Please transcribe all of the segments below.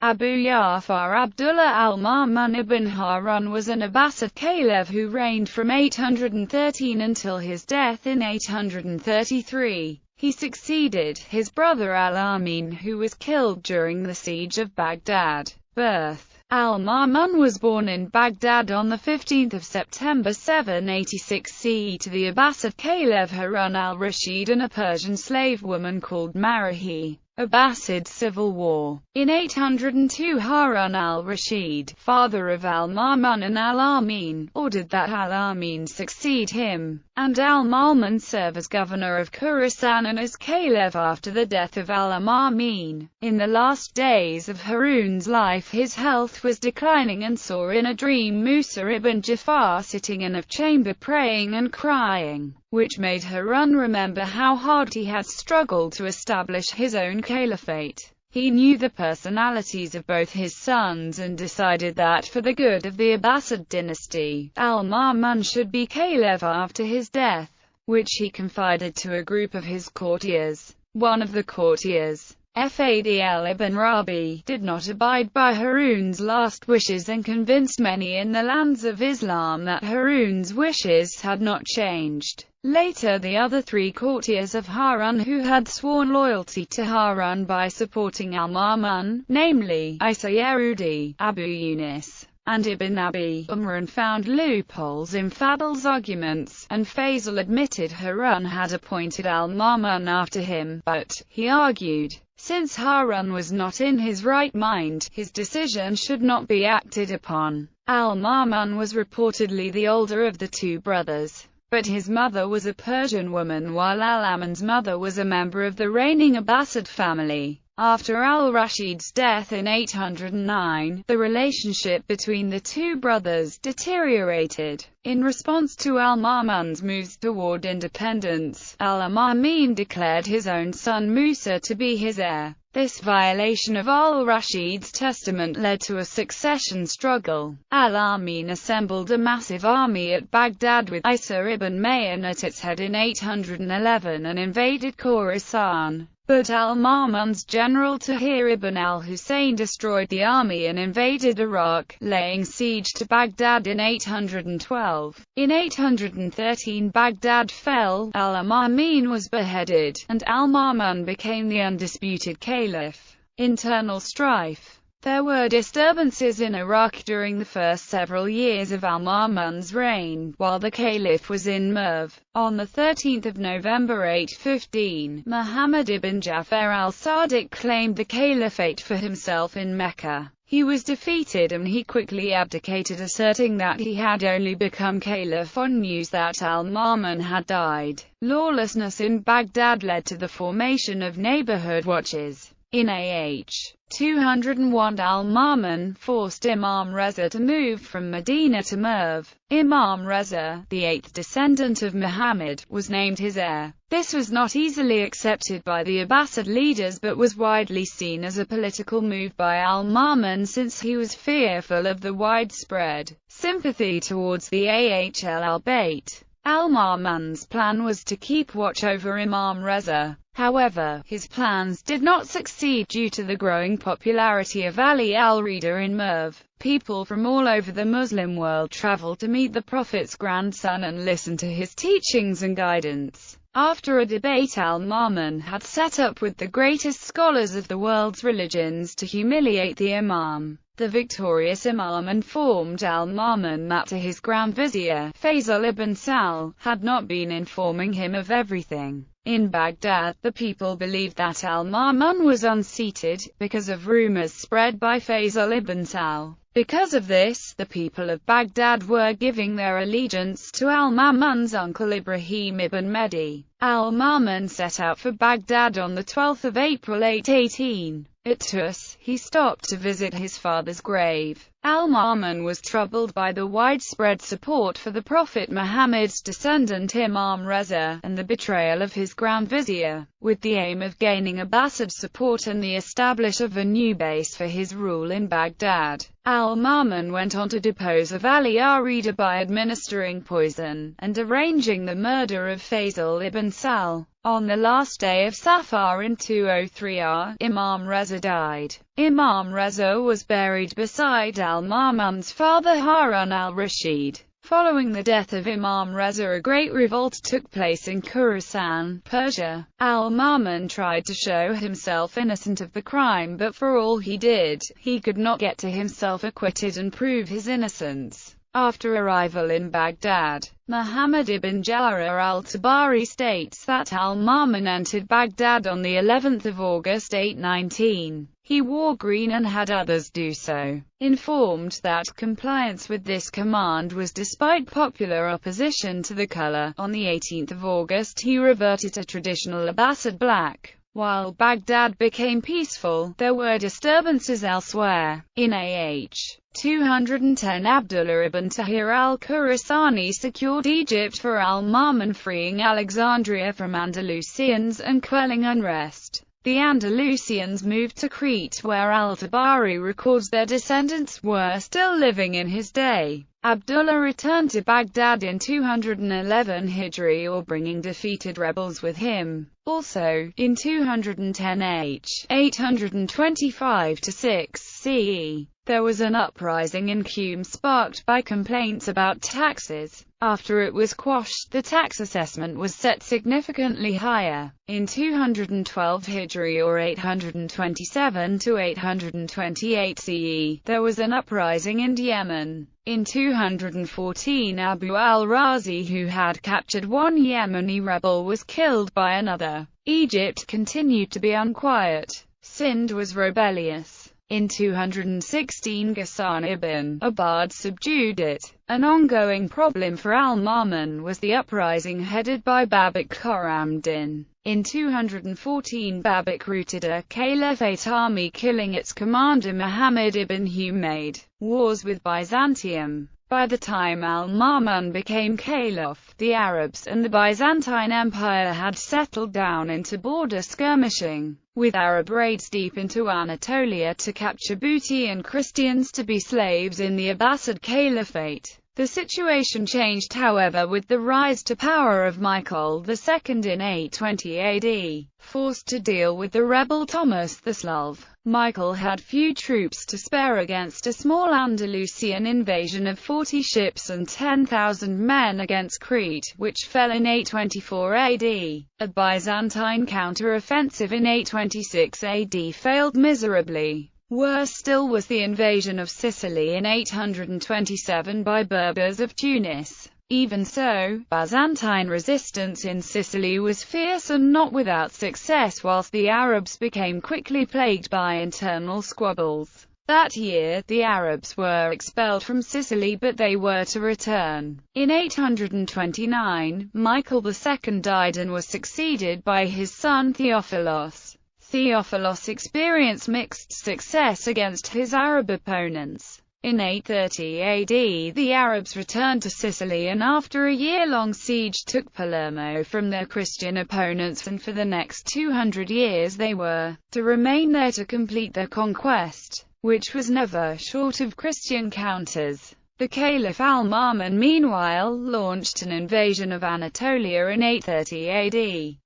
Abū Jaʿfar Abdullāh al-Ma'mūn ibn Harūn was an Abbasid caliph who reigned from 813 until his death in 833. He succeeded his brother al-Amin, who was killed during the siege of Baghdad. Birth: Al-Mamun was born in Baghdad on 15 September 786 CE to the Abbasid caliph Harūn al-Rashid and a Persian slave woman called Marihi. Abbasid civil war. In 802 Harūn al-Rashid, father of al-Mamun and al-Amin, ordered that al-Amin succeed him, and al-Mamun serve as governor of Khorasan and as caliph after the death of al-Amin. In the last days of Harūn's life his health was declining and saw in a dream Musa ibn Jaafar sitting in a chamber praying and crying, which made Harūn remember how hard he had struggled to establish his own caliphate. He knew the personalities of both his sons and decided that for the good of the Abbasid dynasty, al-Mamun should be caliph after his death, which he confided to a group of his courtiers. One of the courtiers, Fadl ibn Rabi, did not abide by Harūn's last wishes and convinced many in the lands of Islam that Harūn's wishes had not changed. Later the other three courtiers of Harūn who had sworn loyalty to Harūn by supporting al-Mamun, namely, Isayrudi, Abu Yunus, and Ibn Abi Umran, found loopholes in Fadl's arguments, and Fazl admitted Harūn had appointed al-Mamun after him, but, he argued, since Harūn was not in his right mind, his decision should not be acted upon. Al-Mamun was reportedly the older of the two brothers, but his mother was a Persian woman while al-Amin's mother was a member of the reigning Abbasid family. After al-Rashid's death in 809, the relationship between the two brothers deteriorated. In response to al-Mamun's moves toward independence, al-Amin declared his own son Musa to be his heir. This violation of al-Rashid's testament led to a succession struggle. Al-Amin assembled a massive army at Baghdad with Isa ibn Mamun at its head in 811 and invaded Khorasan. But al-Mamun's general Tahir ibn al-Husayn destroyed the army and invaded Iraq, laying siege to Baghdad in 812. In 813 Baghdad fell, al-Amin was beheaded, and al-Mamun became the undisputed caliph. Internal strife. There were disturbances in Iraq during the first several years of al-Mamun's reign, while the caliph was in Merv. On 13 November 815, Muhammad ibn Ja'far al-Sadiq claimed the caliphate for himself in Mecca. He was defeated and he quickly abdicated, asserting that he had only become caliph on news that al-Mamun had died. Lawlessness in Baghdad led to the formation of neighborhood watches. In AH 201 al-Mamun forced Imam Reza to move from Medina to Merv. Imam Reza, the eighth descendant of Muhammad, was named his heir. This was not easily accepted by the Abbasid leaders but was widely seen as a political move by al-Mamun since he was fearful of the widespread sympathy towards the Ahl al-Bayt. Al-Mamun's plan was to keep watch over Imam Reza. However, his plans did not succeed due to the growing popularity of Ali al-Rida in Merv. People from all over the Muslim world traveled to meet the Prophet's grandson and listen to his teachings and guidance. After a debate al-Mamun had set up with the greatest scholars of the world's religions to humiliate the Imam, the victorious Imam informed al-Mamun that his Grand Vizier, Fazl ibn Sal, had not been informing him of everything. In Baghdad, the people believed that al-Mamun was unseated, because of rumors spread by Fazl ibn Sal. Because of this, the people of Baghdad were giving their allegiance to al-Mamun's uncle Ibrahim ibn Mehdi. Al-Mamun set out for Baghdad on 12 April 818. At Tus, he stopped to visit his father's grave. Al-Mamun was troubled by the widespread support for the Prophet Muhammad's descendant Imam Reza, and the betrayal of his Grand Vizier, with the aim of gaining Abbasid support and the establishment of a new base for his rule in Baghdad. Al-Ma'mūn went on to depose Ali ar-Rida by administering poison, and arranging the murder of Faisal ibn Sal. On the last day of Safar in 203 Imam Reza died. Imam Reza was buried beside Al-Ma'mūn's father Harūn al-Rashid. Following the death of Imam Reza, a great revolt took place in Khorasan, Persia. Al-Ma'mūn tried to show himself innocent of the crime, but for all he did, he could not get to himself acquitted and prove his innocence. After arrival in Baghdad, Muhammad ibn Ja'far al-Tabari states that Al-Ma'mūn entered Baghdad on the 11th of August 819. He wore green and had others do so. Informed that compliance with this command was despite popular opposition to the color, on the 18th of August he reverted to traditional Abbasid black. While Baghdad became peaceful, there were disturbances elsewhere. In AH 210 Abdullah ibn Tahir al-Khurasani secured Egypt for Al-Ma'mūn, freeing Alexandria from Andalusians and quelling unrest. The Andalusians moved to Crete, where al-Tabari records their descendants were still living in his day. Abdullah returned to Baghdad in 211 Hijri, or bringing defeated rebels with him. Also, in 210 H. 825–6 CE, there was an uprising in Qum sparked by complaints about taxes. After it was quashed, the tax assessment was set significantly higher. In 212 Hijri, or 827–828 CE, there was an uprising in Yemen. In 214 Abu al-Razi, who had captured one Yemeni rebel, was killed by another. Egypt continued to be unquiet. Sind was rebellious. In 216 Ghassan ibn Abad subdued it. An ongoing problem for Al-Ma'mūn was the uprising headed by Babak Khorramdin. In 214 Babak routed a caliphate army, killing its commander Muhammad ibn Humayd. Wars with Byzantium. By the time Al-Ma'mūn became caliph, the Arabs and the Byzantine Empire had settled down into border skirmishing, with Arab raids deep into Anatolia to capture booty and Christians to be slaves in the Abbasid Caliphate. The situation changed, however, with the rise to power of Michael II in 820 AD. Forced to deal with the rebel Thomas the Slav, Michael had few troops to spare against a small Andalusian invasion of 40 ships and 10,000 men against Crete, which fell in 824 AD. A Byzantine counter-offensive in 826 AD failed miserably. Worse still was the invasion of Sicily in 827 by Berbers of Tunis. Even so, Byzantine resistance in Sicily was fierce and not without success, whilst the Arabs became quickly plagued by internal squabbles. That year, the Arabs were expelled from Sicily, but they were to return. In 829, Michael II died and was succeeded by his son Theophilos. Theophilos experienced mixed success against his Arab opponents. In 830 AD, the Arabs returned to Sicily and after a year-long siege took Palermo from their Christian opponents, and for the next 200 years they were to remain there to complete their conquest, which was never short of Christian counters. The Caliph Al-Ma'mūn meanwhile launched an invasion of Anatolia in 830 AD.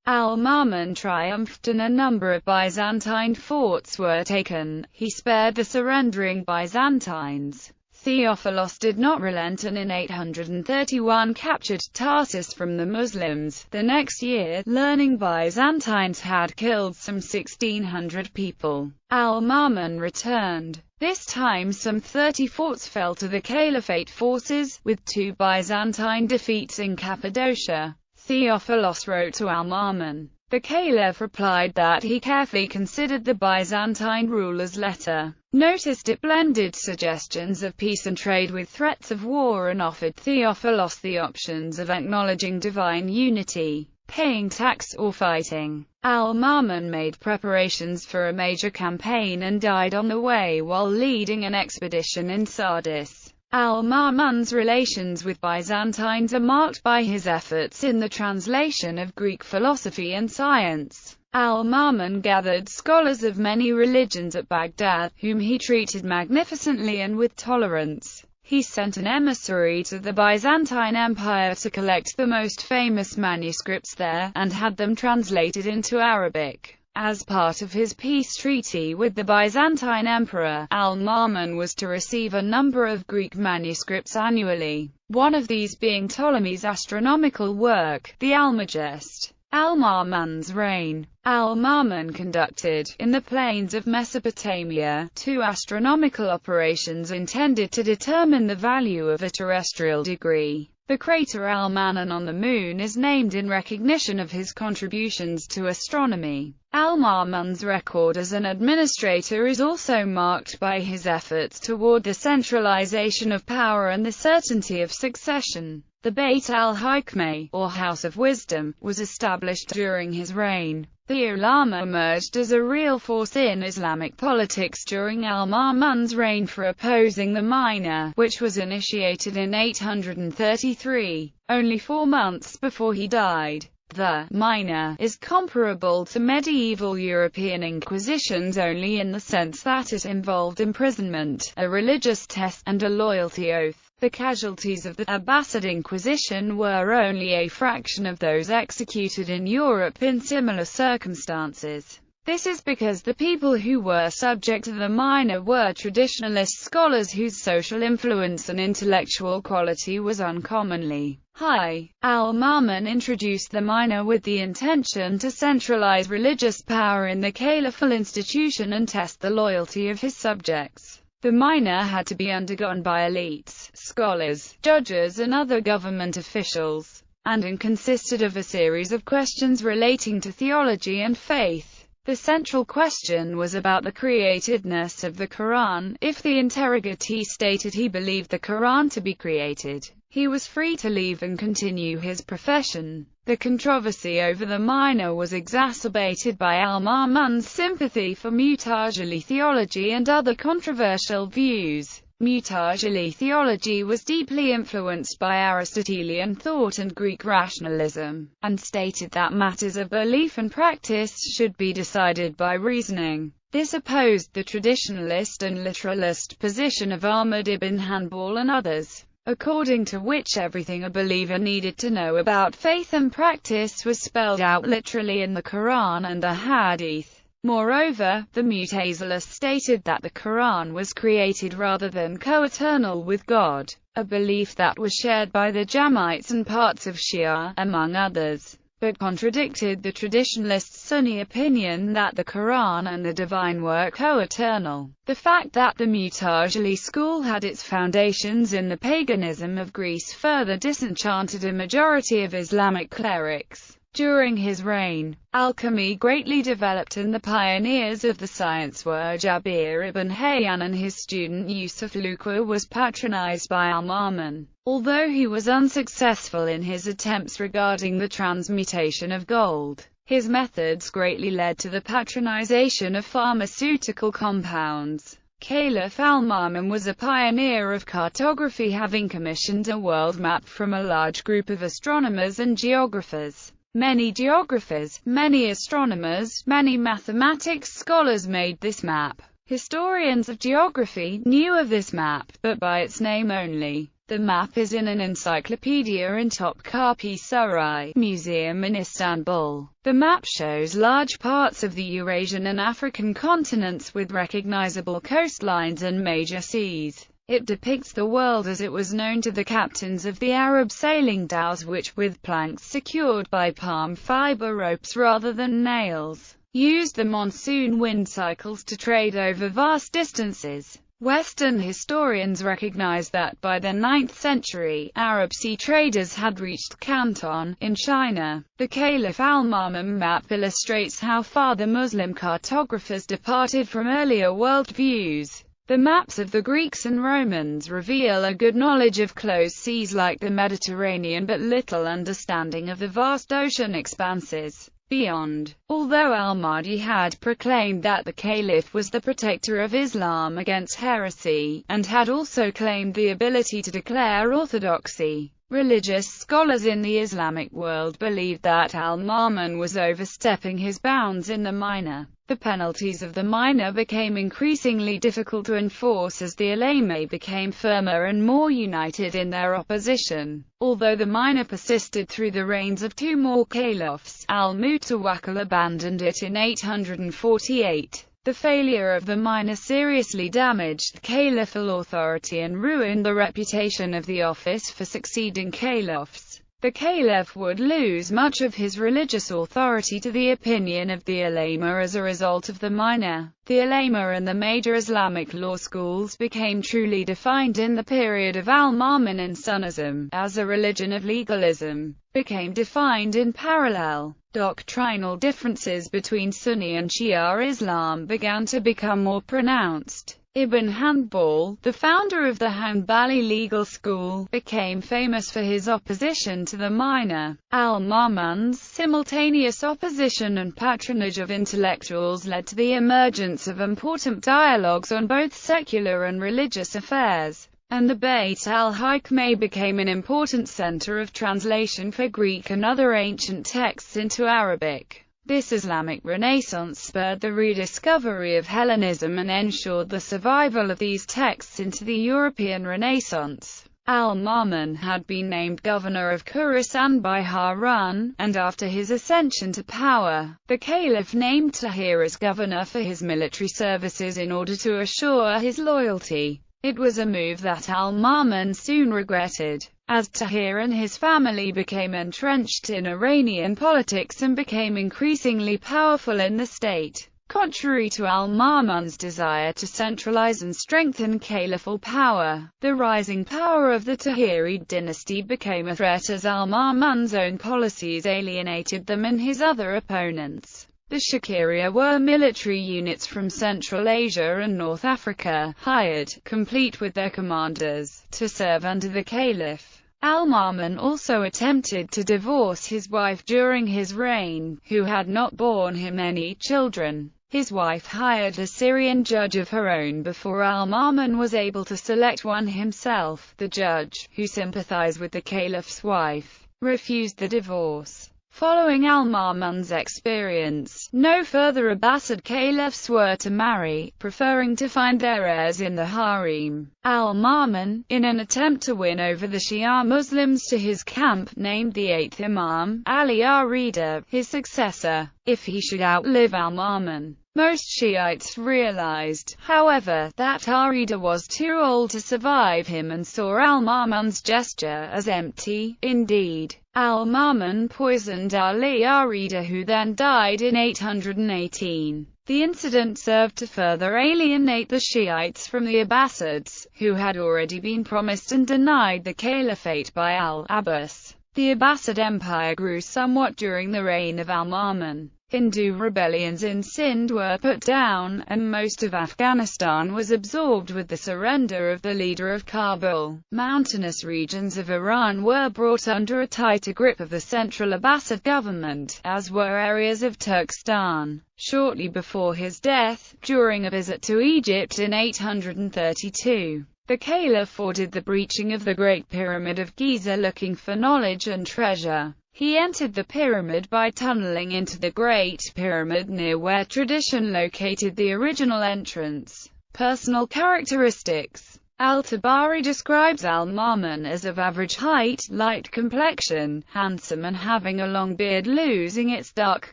Al-Ma'mūn triumphed and a number of Byzantine forts were taken. He spared the surrendering Byzantines. Theophilos did not relent and in 831 captured Tarsus from the Muslims. The next year, learning Byzantines had killed some 1,600 people, Al-Ma'mūn returned. This time some 30 forts fell to the Caliphate forces, with 2 Byzantine defeats in Cappadocia. Theophilos wrote to Al-Ma'mūn. The Caliph replied that he carefully considered the Byzantine ruler's letter, noticed it blended suggestions of peace and trade with threats of war, and offered Theophilos the options of acknowledging divine unity, paying tax, or fighting. Al-Ma'mūn made preparations for a major campaign and died on the way while leading an expedition in Sardis. Al-Ma'mūn's relations with Byzantines are marked by his efforts in the translation of Greek philosophy and science. Al-Ma'mūn gathered scholars of many religions at Baghdad, whom he treated magnificently and with tolerance. He sent an emissary to the Byzantine Empire to collect the most famous manuscripts there, and had them translated into Arabic. As part of his peace treaty with the Byzantine Emperor, Al-Ma'mūn was to receive a number of Greek manuscripts annually, one of these being Ptolemy's astronomical work, the Almagest. Al-Ma'mūn's reign. Al-Ma'mūn conducted, in the plains of Mesopotamia, 2 astronomical operations intended to determine the value of a terrestrial degree. The crater Al-Manon on the Moon is named in recognition of his contributions to astronomy. Al-Ma'mūn's record as an administrator is also marked by his efforts toward the centralization of power and the certainty of succession. The Beit al-Hikmah, or House of Wisdom, was established during his reign. The ulama emerged as a real force in Islamic politics during Al-Ma'mūn's reign for opposing the minor, which was initiated in 833, only 4 months before he died. The minor is comparable to medieval European inquisitions only in the sense that it involved imprisonment, a religious test, and a loyalty oath. The casualties of the Abbasid Inquisition were only a fraction of those executed in Europe in similar circumstances. This is because the people who were subject to the minor were traditionalist scholars whose social influence and intellectual quality was uncommonly high. Al-Ma'mūn introduced the minor with the intention to centralize religious power in the caliphal institution and test the loyalty of his subjects. The minor had to be undergone by elites, scholars, judges and other government officials, and consisted of a series of questions relating to theology and faith. The central question was about the createdness of the Quran. If the interrogatee stated he believed the Quran to be created, he was free to leave and continue his profession. The controversy over the minor was exacerbated by Al-Ma'mūn's sympathy for Mu'tazili theology and other controversial views. Mu'tazili theology was deeply influenced by Aristotelian thought and Greek rationalism, and stated that matters of belief and practice should be decided by reasoning. This opposed the traditionalist and literalist position of Ahmad ibn Hanbal and others, according to which everything a believer needed to know about faith and practice was spelled out literally in the Quran and the Hadith. Moreover, the Mu'tazilists stated that the Quran was created rather than co-eternal with God, a belief that was shared by the Jamites and parts of Shia, among others, but contradicted the traditionalist Sunni opinion that the Quran and the divine were co-eternal. The fact that the Mu'tazili school had its foundations in the paganism of Greece further disenchanted a majority of Islamic clerics. During his reign, alchemy greatly developed and the pioneers of the science were Jabir ibn Hayyan, and his student Yusuf Luqwa was patronized by Al-Ma'mūn. Although he was unsuccessful in his attempts regarding the transmutation of gold, his methods greatly led to the patronization of pharmaceutical compounds. Caliph Al-Ma'mūn was a pioneer of cartography, having commissioned a world map from a large group of astronomers and geographers. Many geographers, many astronomers, many mathematics scholars made this map. Historians of geography knew of this map, but by its name only. The map is in an encyclopedia in Topkapi Saray Museum in Istanbul. The map shows large parts of the Eurasian and African continents with recognizable coastlines and major seas. It depicts the world as it was known to the captains of the Arab sailing dhows, which, with planks secured by palm fiber ropes rather than nails, used the monsoon wind cycles to trade over vast distances. Western historians recognize that by the 9th century, Arab sea traders had reached Canton, in China. The Caliph Al-Ma'mūn map illustrates how far the Muslim cartographers departed from earlier world views. The maps of the Greeks and Romans reveal a good knowledge of closed seas like the Mediterranean, but little understanding of the vast ocean expanses beyond. Although al-Mahdi had proclaimed that the caliph was the protector of Islam against heresy, and had also claimed the ability to declare orthodoxy, Religious scholars in the Islamic world believed that al-Ma'mun was overstepping his bounds in the minor. The penalties of the minor became increasingly difficult to enforce as the ulama became firmer and more united in their opposition. Although the minor persisted through the reigns of two more caliphs, al-Mutawakkil abandoned it in 848. The failure of the minor seriously damaged caliphal authority and ruined the reputation of the office for succeeding caliphs. The caliph would lose much of his religious authority to the opinion of the ulama as a result of the minor. The ulama and the major Islamic law schools became truly defined in the period of al-Ma'mun, and Sunnism, as a religion of legalism, became defined in parallel. Doctrinal differences between Sunni and Shia Islam began to become more pronounced. Ibn Hanbal, the founder of the Hanbali legal school, became famous for his opposition to the minor. Al-Ma'mun's simultaneous opposition and patronage of intellectuals led to the emergence of important dialogues on both secular and religious affairs, and the Bayt al-Hikmah became an important center of translation for Greek and other ancient texts into Arabic. This Islamic Renaissance spurred the rediscovery of Hellenism and ensured the survival of these texts into the European Renaissance. Al-Ma'mun had been named governor of Khorasan by Harūn, and after his ascension to power, the caliph named Tahir as governor for his military services in order to assure his loyalty. It was a move that al-Ma'mun soon regretted, as Tahir and his family became entrenched in Iranian politics and became increasingly powerful in the state. Contrary to al-Ma'mun's desire to centralize and strengthen caliphal power, the rising power of the Tahirid dynasty became a threat as al-Ma'mun's own policies alienated them and his other opponents. The Shakiriya were military units from Central Asia and North Africa, hired, complete with their commanders, to serve under the caliph. Al-Ma'mun also attempted to divorce his wife during his reign, who had not borne him any children. His wife hired a Syrian judge of her own before al-Ma'mun was able to select one himself. The judge, who sympathized with the caliph's wife, refused the divorce. Following al-Ma'mun's experience, no further Abbasid caliphs were to marry, preferring to find their heirs in the harem. Al-Ma'mun, in an attempt to win over the Shia Muslims to his camp, named the eighth Imam, Ali ar-Rida, his successor, if he should outlive al-Ma'mun. Most Shiites realized, however, that ar-Rida was too old to survive him and saw al-Ma'mun's gesture as empty. Indeed, al-Ma'mun poisoned Ali ar-Rida, who then died in 818. The incident served to further alienate the Shiites from the Abbasids, who had already been promised and denied the caliphate by al-Abbas. The Abbasid Empire grew somewhat during the reign of al-Ma'mun. Hindu rebellions in Sindh were put down, and most of Afghanistan was absorbed with the surrender of the leader of Kabul. Mountainous regions of Iran were brought under a tighter grip of the central Abbasid government, as were areas of Turkestan. Shortly before his death, during a visit to Egypt in 832, the caliph ordered the breaching of the Great Pyramid of Giza looking for knowledge and treasure. He entered the pyramid by tunneling into the Great Pyramid near where tradition located the original entrance. Personal characteristics. Al-Tabari describes al-Ma'mun as of average height, light complexion, handsome and having a long beard losing its dark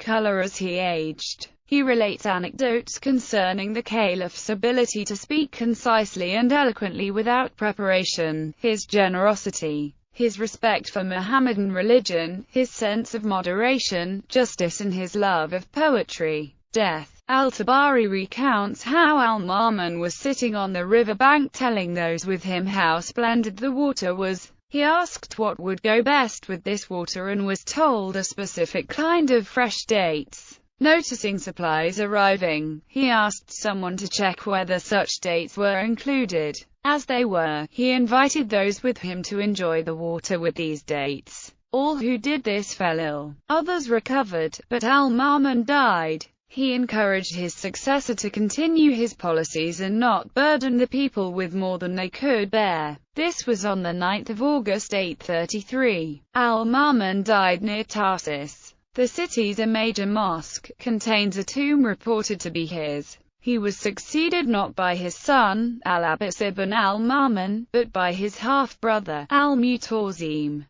color as he aged. He relates anecdotes concerning the caliph's ability to speak concisely and eloquently without preparation, his generosity, his respect for Mohammedan religion, his sense of moderation, justice and his love of poetry. Death. Al-Tabari recounts how al-Ma'mun was sitting on the river bank telling those with him how splendid the water was. He asked what would go best with this water and was told a specific kind of fresh dates. Noticing supplies arriving, he asked someone to check whether such dates were included. As they were, he invited those with him to enjoy the water with these dates. All who did this fell ill. Others recovered, but al-Ma'mun died. He encouraged his successor to continue his policies and not burden the people with more than they could bear. This was on the 9th of August 833. Al-Ma'mūn died near Tarsus. The city's a major mosque, contains a tomb reported to be his. He was succeeded not by his son, al-Abbasid ibn al-Ma'mūn, but by his half-brother, al-Mutawzim.